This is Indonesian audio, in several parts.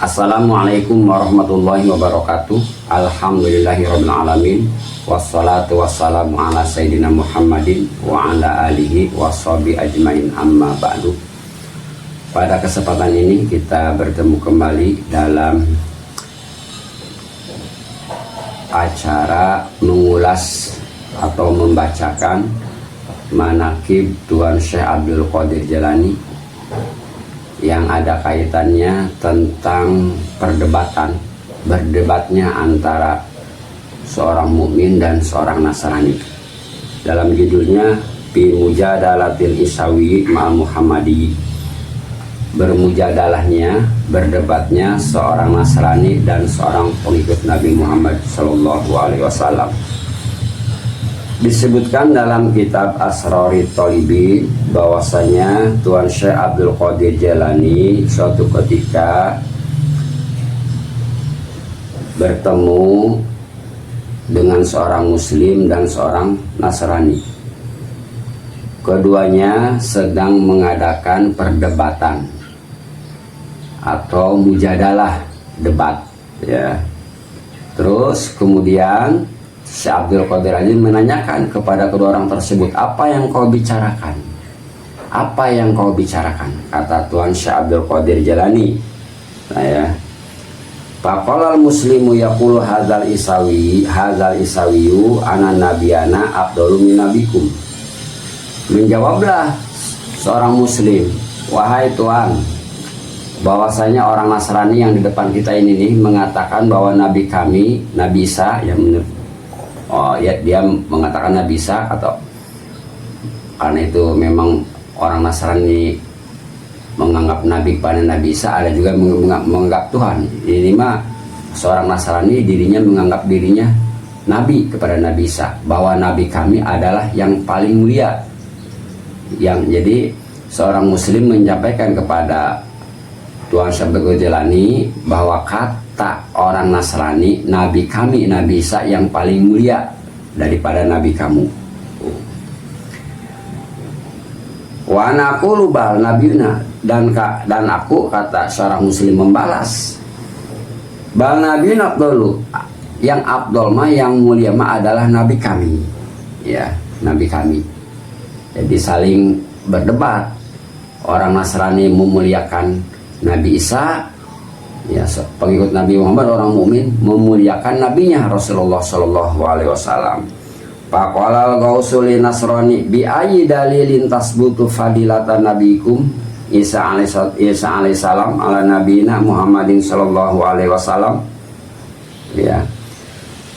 Assalamualaikum warahmatullahi wabarakatuh. Alhamdulillahirabbil alamin. Wassalatu wassalamu ala sayyidina Muhammadin wa ala alihi washabi ajmain, amma ba'du. Pada kesempatan ini kita bertemu kembali dalam acara mengulas atau membacakan manaqib Tuan Syekh Abdul Qadir Jailani yang ada kaitannya tentang berdebatnya antara seorang mukmin dan seorang Nasrani. Dalam judulnya Fi Mujadalatil Isawi ma'al Muhammadi, berdebatnya seorang Nasrani dan seorang pengikut Nabi Muhammad Sallallahu Alaihi Wasallam. Disebutkan dalam kitab Asrori Thalibin bahwasanya Tuan Syekh Abdul Qadir Jailani suatu ketika bertemu dengan seorang muslim dan seorang Nasrani. Keduanya sedang mengadakan perdebatan atau mujadalah, debat, ya. Terus kemudian Syekh Abdul Qadir Jailani menanyakan kepada kedua orang tersebut, apa yang kau bicarakan? Apa yang kau bicarakan? Kata Tuan Syekh Abdul Qadir Jailani, faqala al-muslimu yaqulu hadzal isawiyu ana nabiyana afdalu min nabikum. Menjawablah seorang muslim, wahai Tuan, bahwasanya orang Nasrani yang di depan kita ini nih mengatakan bahwa nabi kami, Nabi Isa, yang dia mengatakan Nabi Isa, atau karena itu memang orang Nasrani menganggap nabi kepada Nabi Isa, ada juga menganggap Tuhan. Ini mah seorang Nasrani dirinya menganggap dirinya nabi kepada Nabi Isa, bahwa nabi kami adalah yang paling mulia. Jadi seorang muslim menyampaikan kepada Tuan Syekh Abdul Qadir Jailani bahwa kata orang Nasrani, nabi kami Nabi Isa yang paling mulia daripada nabi kamu. Wa naqulu bal nabiyuna, dan aku, kata seorang muslim membalas, bal nabiyuna afdalu, yang afdal mah, yang mulia mah adalah nabi kami, ya, nabi kami. Jadi saling berdebat. Orang Nasrani memuliakan Nabi Isa, ya, pengikut Nabi Muhammad, orang mukmin memuliakan nabinya Rasulullah Shallallahu Alaihi Wasallam. Faqala al-Ghausul Nasrani bi ayyi dalilin tasbutu fadilatan nabikum Isa alaihissalam ala nabiyina Muhammadin Shallallahu Alaihi Wasallam. Ya,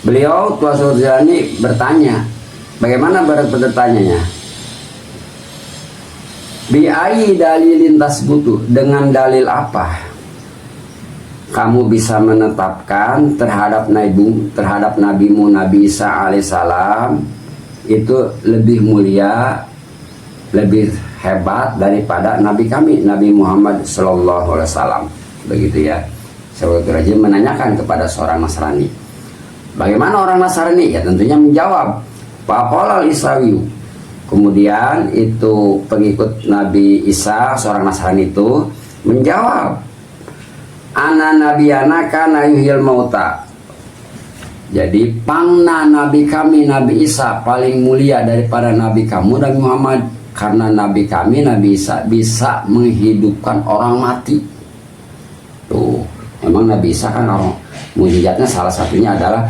beliau Tuan Syekh Jailani bertanya, bagaimana bertanya-nya? Bi ayyi dalilin tasbutu, dengan dalil apa kamu bisa menetapkan terhadap nabimu Nabi Isa alaihissalam itu lebih mulia, lebih hebat daripada nabi kami Nabi Muhammad Sallallahu Alaihi Wasallam. Begitu ya. Syekh Rajin menanyakan kepada seorang Nasrani. Bagaimana orang Nasrani? Ya tentunya menjawab, faqala al-Isawiyu. Kemudian itu pengikut Nabi Isa, seorang Nasrani itu menjawab, ana nabiyana kana yuhyil mauta. Jadi pangna nabi kami Nabi Isa paling mulia daripada nabi kamu Nabi Muhammad, karena nabi kami Nabi Isa bisa menghidupkan orang mati. Tuh, memang Nabi Isa kan orang mukjizatnya salah satunya adalah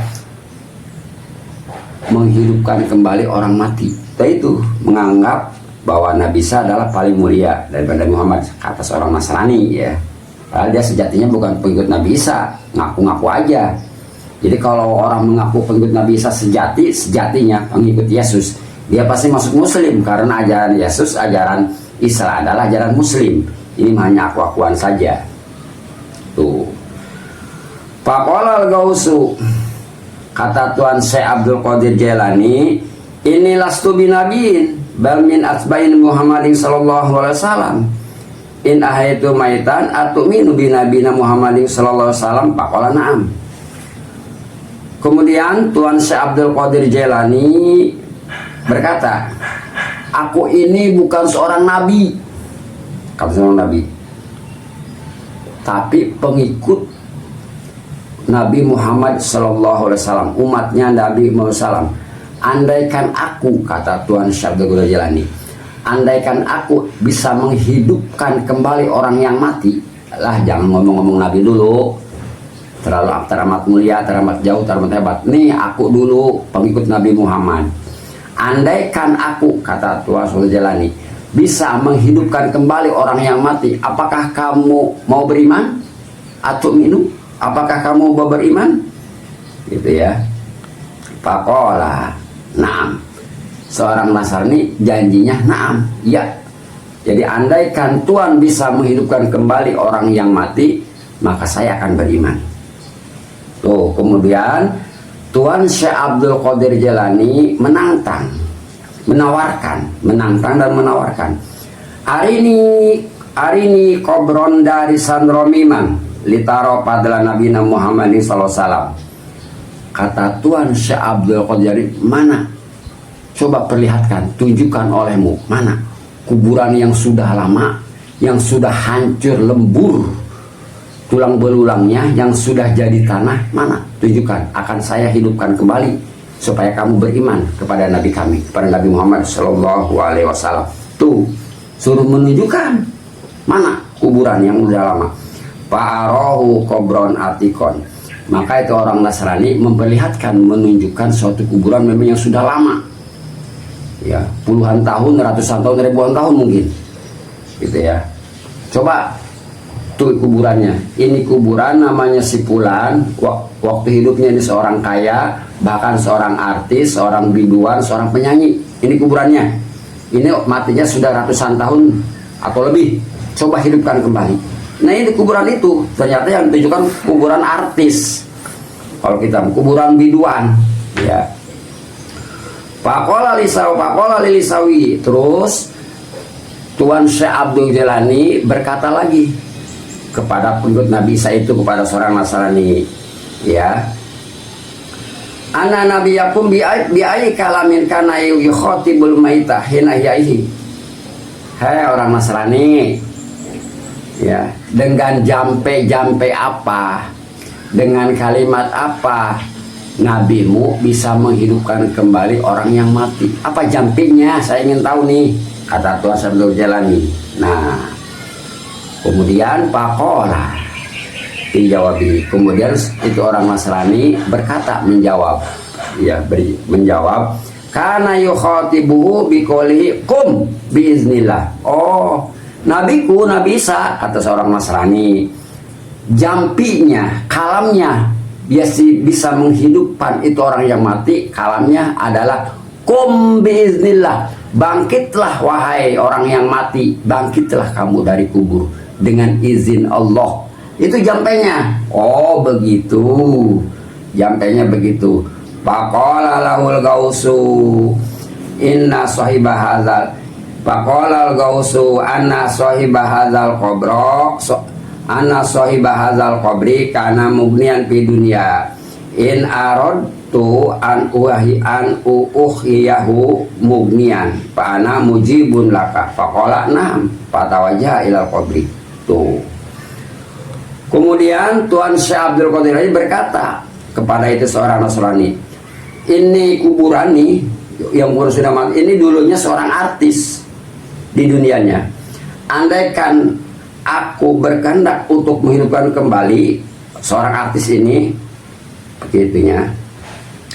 menghidupkan kembali orang mati. Itu menganggap bahwa Nabi Isa adalah paling mulia daripada Muhammad, kata seorang Nasrani, ya. Padahal dia sejatinya bukan pengikut Nabi Isa, ngaku-ngaku aja. Jadi kalau orang mengaku pengikut Nabi Isa sejatinya pengikut Yesus, dia pasti masuk Muslim, karena ajaran Yesus, ajaran Isa adalah ajaran Muslim. Ini hanya aku-akuan saja. Tuh. Faqala al-Ghausu, kata Tuan Syekh Abdul Qadir Jailani, ini lastu binabiin bal min asbain Muhammadin Sallallahu Alaihi Wasallam. In ahaitu maitan atu'minu binabina Muhammadin Sallallahu Alaihi Wasallam. Faqala na'am. Kemudian Tuan Syekh Abdul Qadir Jailani berkata, aku ini bukan seorang nabi, kata seorang nabi. tapi pengikut Nabi Muhammad SAW, umatnya Nabi Muhammad SAW. Andaikan aku, kata Tuan Syekh Abdul Qadir Jailani, andaikan aku bisa menghidupkan kembali orang yang mati, lah jangan ngomong-ngomong Nabi dulu, terlalu teramat mulia, teramat jauh, teramat hebat. Nih aku dulu pengikut Nabi Muhammad. Andaikan aku, kata Tuan Syekh Abdul Jailani, bisa menghidupkan kembali orang yang mati, apakah kamu mau beriman? Atau minum? Apakah kamu mau beriman? Gitu ya. Pakola. Naam. Seorang Nasrani janjinya naam, ya. Jadi andaikan Tuhan bisa menghidupkan kembali orang yang mati, maka saya akan beriman. Tuh, kemudian Tuan Syekh Abdul Qadir Jailani menantang, menantang dan menawarkan. Arini kobron dari sandromiman litaro padla Nabi Muhammad SAW. Kata Tuan Syekh Abdul Qadir, mana? Coba perlihatkan, tunjukkan olehmu, mana kuburan yang sudah lama, yang sudah hancur lembur tulang belulangnya, yang sudah jadi tanah, mana? Tunjukkan, akan saya hidupkan kembali supaya kamu beriman kepada Nabi kami, kepada Nabi Muhammad SAW. Tuh, suruh menunjukkan mana kuburan yang sudah lama. Fa'arohu kobron atikon. Maka itu orang Nasrani memperlihatkan, menunjukkan suatu kuburan memang yang sudah lama, ya, puluhan tahun, ratusan tahun, ribuan tahun mungkin, gitu ya. Coba tuh kuburannya, ini kuburan namanya si Fulan, waktu hidupnya ini seorang kaya, bahkan seorang artis, seorang biduan, seorang penyanyi. Ini kuburannya, ini matinya sudah ratusan tahun atau lebih. Coba hidupkan kembali. Nah ini kuburan itu ternyata yang ditunjukkan kuburan artis. Kalau kita kuburan biduan, ya. Pakola lilisawi. Terus Tuan Syekh Abdul Jailani berkata lagi kepada pengikut Nabi Isa itu, kepada seorang Nasrani, ya. Ana nabiyakum bi'ai kalamin kana yukhatibul maita hina yaihi. Hai orang Nasrani, ya, dengan jampe apa, dengan kalimat apa nabimu bisa menghidupkan kembali orang yang mati? Apa jampenya? Saya ingin tahu nih, kata Tuan Syekh Abdul Jailani. Nah, kemudian pakola dijawab. Kemudian itu orang Nasrani berkata, menjawab, ya, menjawab, karena yukhatibuhu biqoulihi kum biiznillah. Oh, nabiku, Nabi Isa, kata seorang Nasrani, jampinya, kalamnya bisa menghidupkan itu orang yang mati. Kalamnya adalah kum biiznillah, bangkitlah wahai orang yang mati, bangkitlah kamu dari kubur dengan izin Allah. Itu jampenya. Oh begitu, jampenya begitu. Faqala lahul gausu inna sahibah hadzal. Faqala al-gausu anna sahibah hadzal qabra anna sahibah hadzal qabri kana mugnian fi dunya in aradtu an uhiyahu mugnian fa ana mujibun laka. Faqala na'am fatawajjaha ilal qabri. Tuh. Kemudian Tuan Syekh Abdul Qadir berkata kepada itu seorang Nasrani, ini kuburan nih yang sudah mati ini dulunya seorang artis di dunianya. Andaikan aku berkehendak untuk menghidupkan kembali seorang artis ini, begitunya.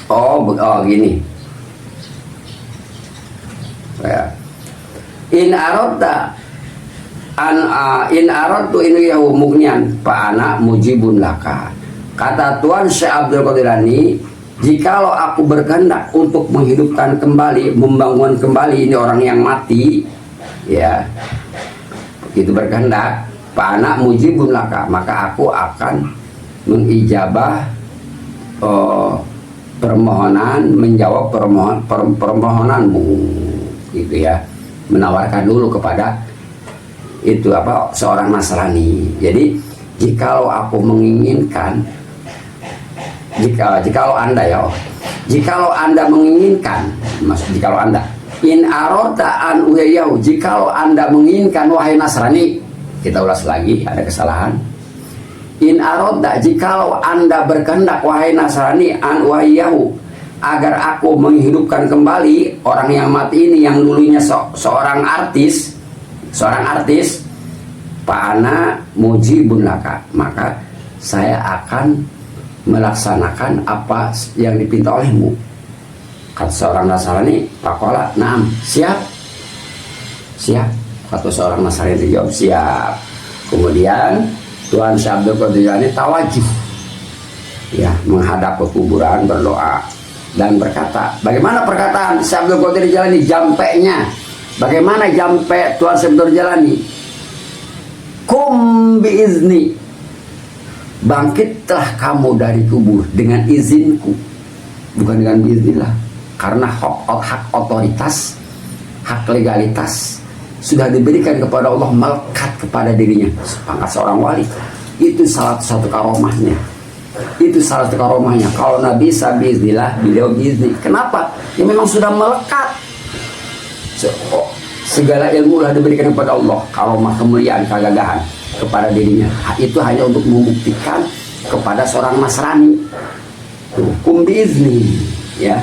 Oh gini. In aradta in aradtu in yahu mugnian fa ana mujibun laka. Kata Tuan Syekh Abdul Qadir Jailani, jikalau aku berkehendak untuk menghidupkan kembali, membangun kembali ini orang yang mati, ya, begitu berkehendak, fa ana mujibun laka, maka aku akan mengijabah permohonan, menjawab permohonanmu, gitu ya, menawarkan dulu kepada itu seorang Nasrani. Jadi jikalau aku menginginkan, jikalau anda menginginkan, jikalau anda in aroda an uyayahu, jikalau anda menginginkan wahai Nasrani, kita ulas lagi, ada kesalahan. In aroda, jikalau anda berkehendak wahai Nasrani an wahiyahu, agar aku menghidupkan kembali orang yang mati ini yang dulunya seorang artis, Fa'ana mujibun laka, maka saya akan melaksanakan apa yang dipinta olehmu. Kata seorang Nasrani, pakola, naam, siap. Kata seorang Nasrani dijawab, siap. Kemudian Tuan Syekh Abdul Qadir Jilani tawajih, ya, menghadap ke kuburan, berdoa dan berkata, bagaimana perkataan Syekh Abdul Qadir Jilani, jampeknya? Bagaimana jampe Tuan Syekh Abdul Jilani? Kum biizni, bangkitlah kamu dari kubur dengan izinku, bukan dengan biiznillah, karena hak otoritas, hak legalitas sudah diberikan kepada Allah, melekat kepada dirinya. Pangkat seorang wali itu salah satu karomahnya. Kalau Nabi bisa biiznillah, beliau biizni. Kenapa? Ya memang sudah melekat. Segala ilmu sudah diberikan kepada Allah, karomah, kemuliaan, kegagahan kepada dirinya. Itu hanya untuk membuktikan kepada seorang Nasrani. Kum biizni, ya.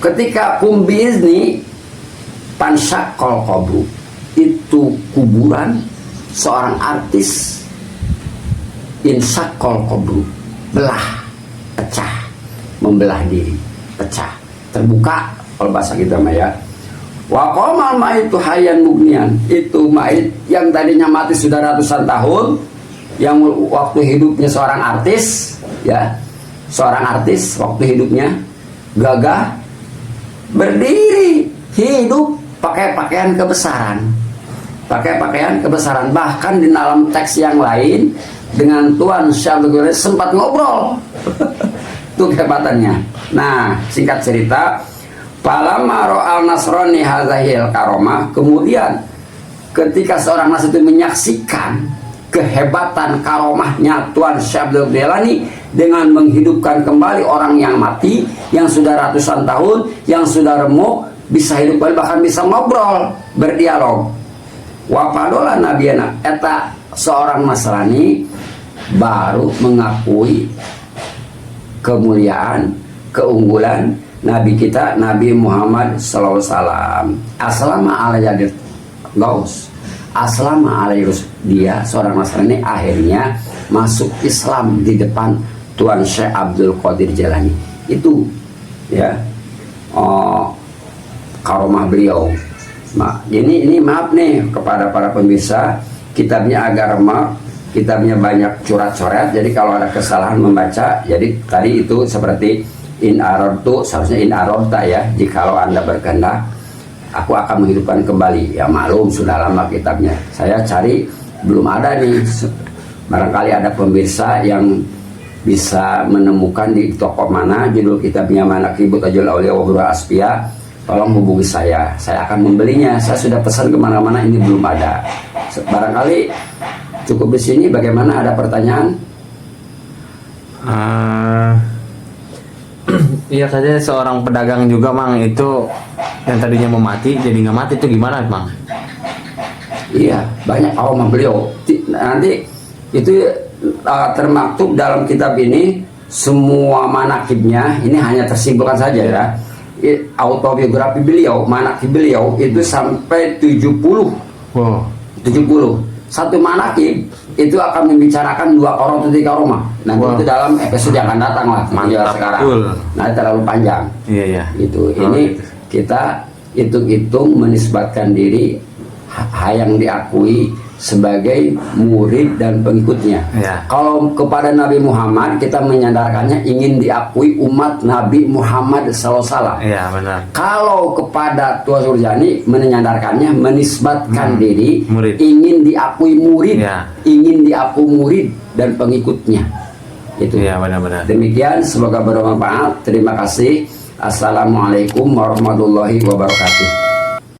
Ketika kum biizni, pansakol kubru, itu kuburan seorang artis, insakol kubru, pecah, membelah diri, pecah, terbuka kalau bahasa kita ya. Wa qamal maitu hayyan mugnian, itu mait yang tadinya mati sudah ratusan tahun, yang waktu hidupnya seorang artis, ya, waktu hidupnya gagah, berdiri, hidup, pakai pakaian kebesaran. Bahkan di dalam teks yang lain dengan Tuan Syekh Abdul Qadir sempat ngobrol. Itu kehebatannya. Nah, singkat cerita, falamma ra'al nasrani hadzahil karomah, kemudian ketika seorang Nasrani itu menyaksikan kehebatan karomahnya Tuan Syekh Abdul Jilani dengan menghidupkan kembali orang yang mati, yang sudah ratusan tahun, yang sudah remuk, bisa hidup kembali, bahkan bisa ngobrol, berdialog. Wafadola nabiyana, eta seorang Nasrani baru mengakui kemuliaan, keunggulan Nabi kita, Nabi Muhammad sallallahu alaihi wasallam. Aslama alaihi gaus, aslama alaihi, dia seorang Nasrani akhirnya masuk Islam di depan Tuan Syekh Abdul Qadir Jilani. Itu, ya, karomah beliau. Ini maaf nih kepada para pemirsa, kitabnya agak remak, kitabnya banyak coret-coret, jadi kalau ada kesalahan membaca, jadi tadi itu seperti in aradtu, seharusnya in aradta, ya, jikalau anda berkehendak aku akan menghidupkan kembali. Ya maklum sudah lama kitabnya, saya cari belum ada nih. Barangkali ada pemirsa yang bisa menemukan di toko mana judul kitabnya Manaqibut Tajul Auliya wa Burul Asfiya, tolong hubungi saya akan membelinya. Saya sudah pesan kemana-mana, ini belum ada. Barangkali cukup di sini. Bagaimana, ada pertanyaan? Iya, saja seorang pedagang juga, Mang, itu yang tadinya mau mati jadi nggak mati, itu gimana, Mang? Iya, banyak karomah beliau. Nanti itu termaktub dalam kitab ini, semua manakibnya. Ini hanya tersimpulkan saja, ya. Autobiografi beliau, manakib beliau itu sampai 70. Wow. 70. Satu manakib itu akan membicarakan 2 karomah atau 3 karomah. Nanti itu dalam episode yang akan datang lah. Mantap, sekarang. betul. Nah, terlalu panjang. Iya. Itu. Oh, ini gitu. kita hitung-hitung menisbatkan diri yang diakui sebagai murid dan pengikutnya. Ya. Kalau kepada Nabi Muhammad kita menyandarkannya ingin diakui umat Nabi Muhammad SAW. Iya, benar. Kalau kepada Tuan Surjani menyandarkannya menisbatkan diri murid. ingin diakui murid, Ya. ingin diakui murid dan pengikutnya. Itu. Iya, benar-benar. Demikian, semoga bermanfaat. Terima kasih. Assalamualaikum warahmatullahi wabarakatuh.